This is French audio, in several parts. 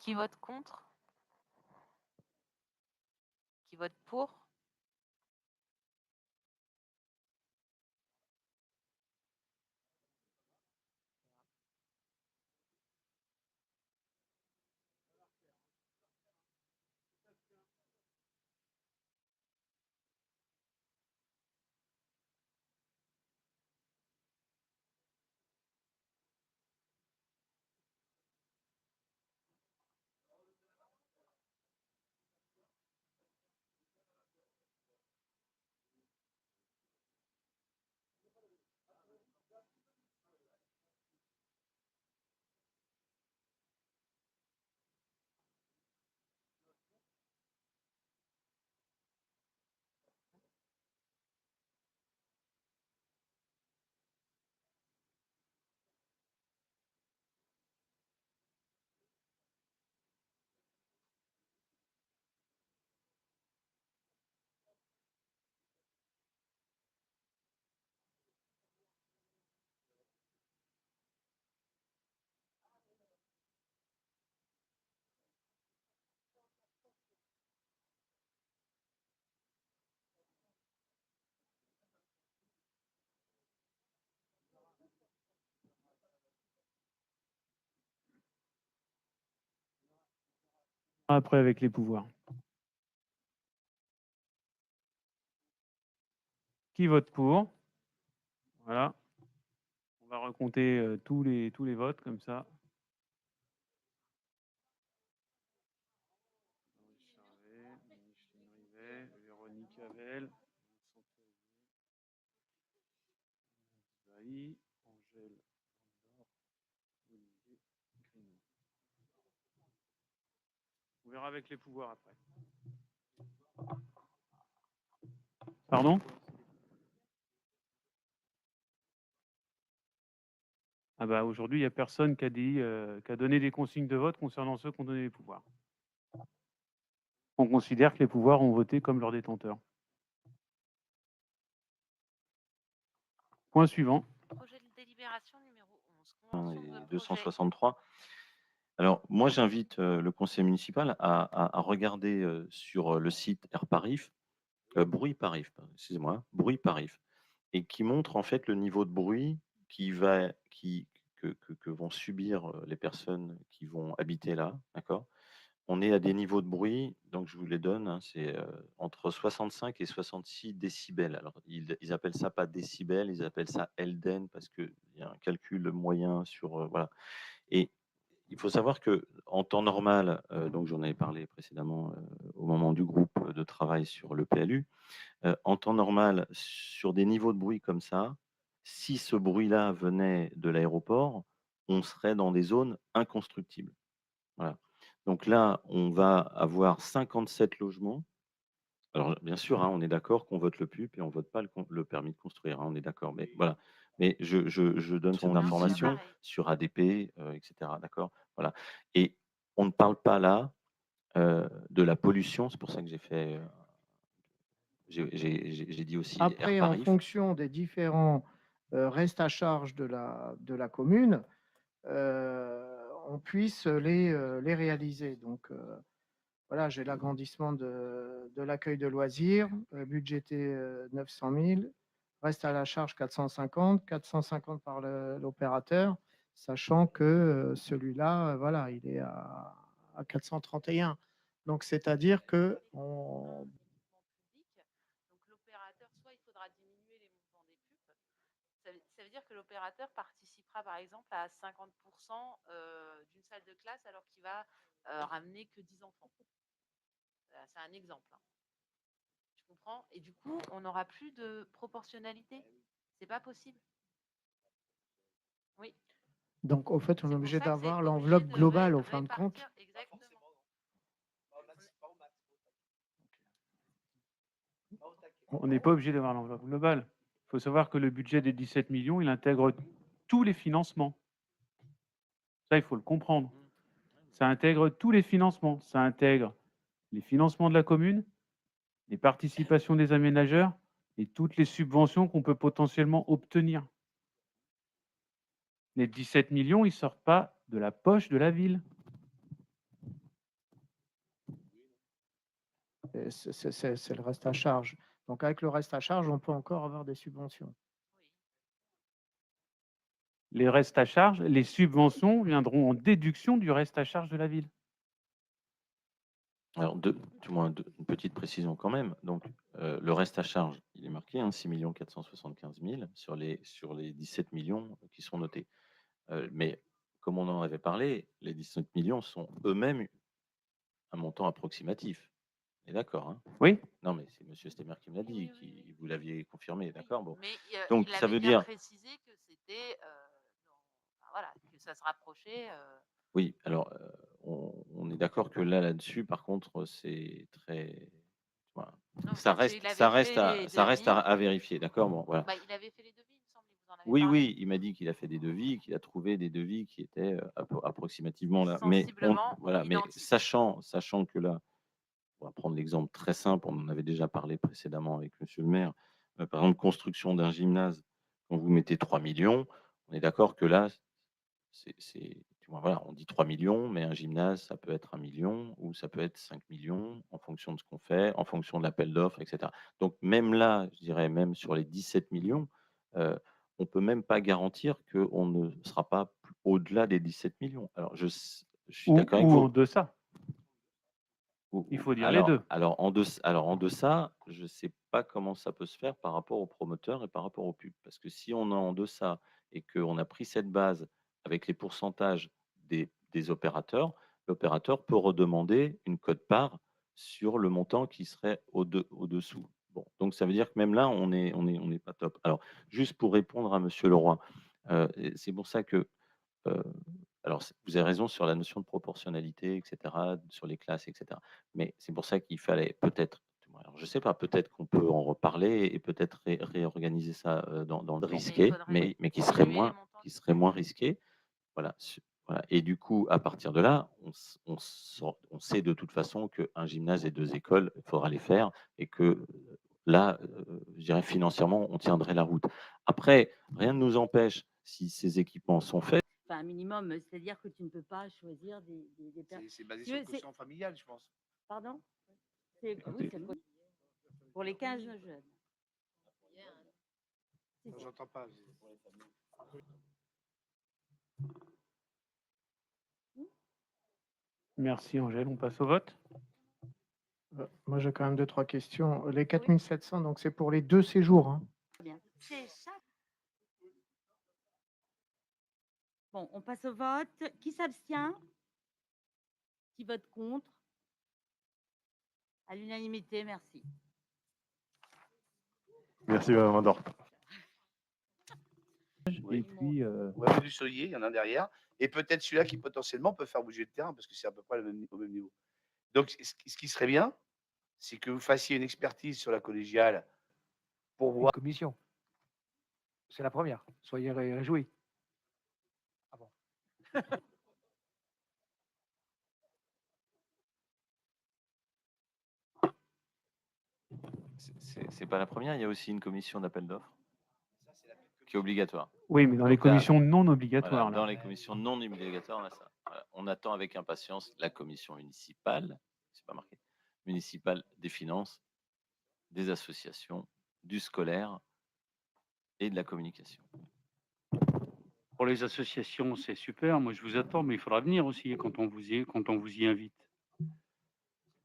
Qui vote contre? Qui vote pour? Après, avec les pouvoirs. Qui vote pour? Voilà. On va recompter tous les votes comme ça. Véronique Havel, Angèle, Olivier, Grignon. On verra avec les pouvoirs après. Pardon? Ah bah aujourd'hui, il n'y a personne qui a donné des consignes de vote concernant ceux qui ont donné les pouvoirs. On considère que les pouvoirs ont voté comme leur détenteur. Point suivant. Projet de délibération numéro 11. Et 263. Alors, moi, j'invite le conseil municipal à regarder sur le site AirParif, Bruit Parif, excusez-moi, Bruit Parif, et qui montre en fait le niveau de bruit que vont subir les personnes qui vont habiter là, d'accord? On est à des niveaux de bruit, donc je vous les donne, hein, c'est entre 65 et 66 décibels. Alors, ils appellent ça pas décibels, ils appellent ça Elden parce qu'il y a un calcul moyen sur. Voilà. Et il faut savoir qu'en temps normal, donc j'en avais parlé précédemment au moment du groupe de travail sur le PLU, en temps normal, sur des niveaux de bruit comme ça, si ce bruit-là venait de l'aéroport, on serait dans des zones inconstructibles. Voilà. Donc là, on va avoir 57 logements. Alors, bien sûr, hein, on est d'accord qu'on vote le PUP et on ne vote pas le permis de construire, hein, on est d'accord. Mais voilà. Mais je donne cette information sur ADP, etc. D'accord. Voilà. Et on ne parle pas là de la pollution. C'est pour ça que j'ai fait. J'ai dit aussi. Après, en fonction des différents restes à charge de la commune, on puisse les réaliser. Donc, voilà, j'ai l'agrandissement de l'accueil de loisirs, budgété 900 000, reste à la charge 450 par l'opérateur, sachant que celui-là, voilà, il est à 431. Donc, c'est-à-dire que on... Donc l'opérateur, soit il faudra diminuer les montants des pubs, ça veut dire que l'opérateur participera par exemple à 50% d'une salle de classe alors qu'il va ramener que 10 enfants. C'est un exemple. Hein. Tu comprends? Et du coup, on n'aura plus de proportionnalité. C'est pas possible. Oui. Donc, au fait, on est obligé d'avoir l'enveloppe globale, au fin de compte. Exactement. On n'est pas obligé d'avoir l'enveloppe globale. Il faut savoir que le budget des 17 millions, il intègre tous les financements. Ça, il faut le comprendre. Ça intègre tous les financements. Ça intègre les financements de la commune, les participations des aménageurs et toutes les subventions qu'on peut potentiellement obtenir. Les 17 millions, ils ne sortent pas de la poche de la ville. Et c'est le reste à charge. Donc avec le reste à charge, on peut encore avoir des subventions. Les restes à charge, les subventions viendront en déduction du reste à charge de la ville. Alors, une petite précision quand même. Donc, le reste à charge, il est marqué, hein, 6 475 000 sur les 17 millions qui sont notés. Mais comme on en avait parlé, les 17 millions sont eux-mêmes un montant approximatif. On est d'accord, hein? Oui. Non, mais c'est M. Stemmer qui me l'a dit, vous l'aviez confirmé, d'accord? Bon. Mais Donc, il ça avait veut bien dire. précisé que c'était, voilà, que ça se rapprochait. Oui, alors, on est d'accord que là-dessus, par contre, c'est très. Voilà. Non, Ça parce qu'il reste, ça avait reste, fait à, les ça reste devis. à vérifier, d'accord? Bon, voilà. Bah, il avait fait les devis, il me semble, il vous en avait Oui, parlé. oui, il m'a dit qu'il a fait des devis, qu'il a trouvé des devis qui étaient approximativement là. Mais, Sensiblement voilà, mais identiques. sachant que là, on va prendre l'exemple très simple, on en avait déjà parlé précédemment avec Monsieur le maire. Par exemple, construction d'un gymnase, quand vous mettez 3 millions, on est d'accord que là, voilà, on dit 3 millions, mais un gymnase, ça peut être 1 million ou ça peut être 5 millions en fonction de ce qu'on fait, en fonction de l'appel d'offres, etc. Donc même là, je dirais même sur les 17 millions, on ne peut même pas garantir qu'on ne sera pas au-delà des 17 millions. Alors, je suis d'accord avec Ou vous. en deçà. Il faut dire alors, les deux. Alors en deçà, je ne sais pas comment ça peut se faire par rapport aux promoteurs et par rapport aux pubs. Parce que si on est en deçà et qu'on a pris cette base avec les pourcentages des opérateurs, l'opérateur peut redemander une quote-part sur le montant qui serait au-dessous. Bon, donc ça veut dire que même là, on n'est pas top. Alors, juste pour répondre à Monsieur Leroy, c'est pour ça que alors, vous avez raison sur la notion de proportionnalité, etc., sur les classes, etc. Mais c'est pour ça qu'il fallait peut-être, alors je ne sais pas, peut-être qu'on peut en reparler et peut-être réorganiser ça dans le risqué, mais qui serait moins risqué. Voilà, voilà. Et du coup, à partir de là, on sait de toute façon qu'un gymnase et 2 écoles, il faudra les faire et que là, je dirais financièrement, on tiendrait la route. Après, rien ne nous empêche, si ces équipements sont faits, un minimum, c'est-à-dire que tu ne peux pas choisir des personnes. C'est basé sur le quotient familial, je pense. Pardon? Oui, c'est pour les 15 jeunes. J'entends pas. Merci Angèle, on passe au vote. Moi, j'ai quand même 2-3 questions. Les 4700, donc c'est pour les 2 séjours. Hein. Bien. C'est ça. Bon, on passe au vote. Qui s'abstient? Qui vote contre? À l'unanimité, merci. Merci, Madame Mandor. Et puis, Ouais, du Solier, il y en a un derrière. Et peut-être celui-là qui potentiellement peut faire bouger le terrain parce que c'est à peu près au même niveau. Donc, ce qui serait bien, c'est que vous fassiez une expertise sur la collégiale pour voir. Commission. C'est la première. Soyez réjouis. Ah bon. c'est pas la première, il y a aussi une commission d'appel d'offres qui est obligatoire. oui, mais dans les Donc là, commissions non obligatoires. Voilà, là. dans les commissions non obligatoires, on a ça. Voilà. On attend avec impatience la commission municipale, c'est pas marqué, municipale des finances, des associations, du scolaire et de la communication. Pour les associations, c'est super. Moi, je vous attends, mais il faudra venir aussi quand on vous y invite.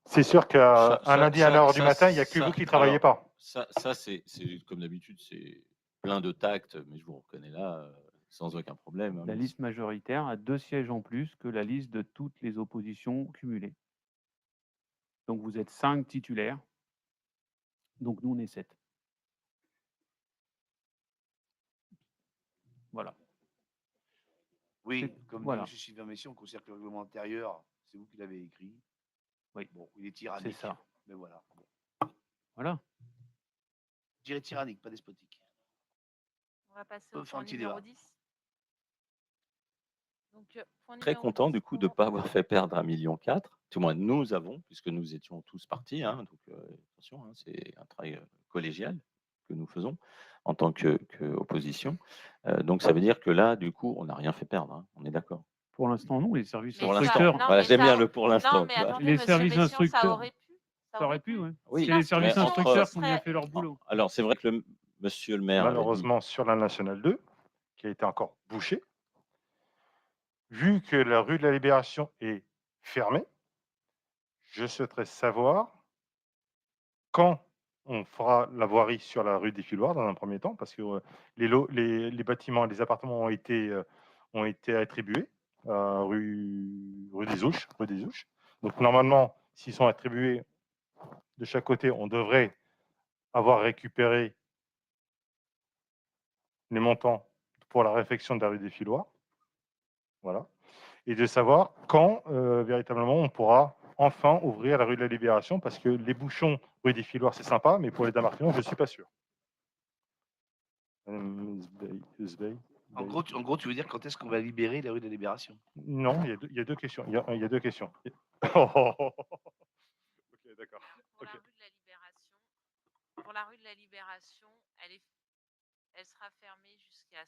C'est sûr qu'un Ça, lundi ça, à 9h ça, du matin, il n'y a que ça, vous qui ne travaillez alors, pas. Ça c'est comme d'habitude, c'est plein de tact, mais je vous reconnais là sans aucun problème. La liste majoritaire a 2 sièges en plus que la liste de toutes les oppositions cumulées. Donc vous êtes 5 titulaires. Donc nous, on est 7. Voilà. Oui, comme voilà. dit M. Sylvain Messier, on considère que le règlement antérieur, c'est vous qui l'avez écrit. Oui. Bon, il est tyrannique. C'est ça. Mais voilà. Bon. Voilà. Je dirais tyrannique, pas despotique. On va passer au Faire un point petit numéro débat. 10. Donc, point Très numéro content 10, du coup de ne pas avoir fait perdre 1,4 million. Tout moins nous avons, puisque nous étions tous partis. Hein, donc attention, hein, c'est un travail collégial que nous faisons en tant qu'opposition. Donc ça veut dire que là, du coup, on n'a rien fait perdre. Hein, on est d'accord. Pour l'instant, non. Les services Pour instructeurs. l'instant. Voilà, j'aime bien le pour l'instant. Non, mais attendez, Les monsieur services Messian, instructeurs. Ça aurait pu, ouais. Oui, C'est les services mais entre- instructeurs qui ont bien fait leur boulot. Alors, c'est vrai que monsieur le maire avait dit- Malheureusement, sur la nationale 2, qui a été encore bouchée, vu que la rue de la Libération est fermée, je souhaiterais savoir quand on fera la voirie sur la rue des Filoirs dans un premier temps, parce que les bâtiments, les appartements ont été attribués à rue des Ouches. Donc normalement, s'ils sont attribués de chaque côté, on devrait avoir récupéré les montants pour la réfection de la rue des Filoirs. Voilà. Et de savoir quand véritablement on pourra enfin ouvrir la rue de la Libération, parce que les bouchons rue des Filoirs, c'est sympa, mais pour les Damartino, je ne suis pas sûr. En gros, tu veux dire quand est-ce qu'on va libérer la rue de la Libération? Non, il y a deux questions. Il y a deux questions. Ok, d'accord. Pour la rue de la Libération, elle sera fermée jusqu'à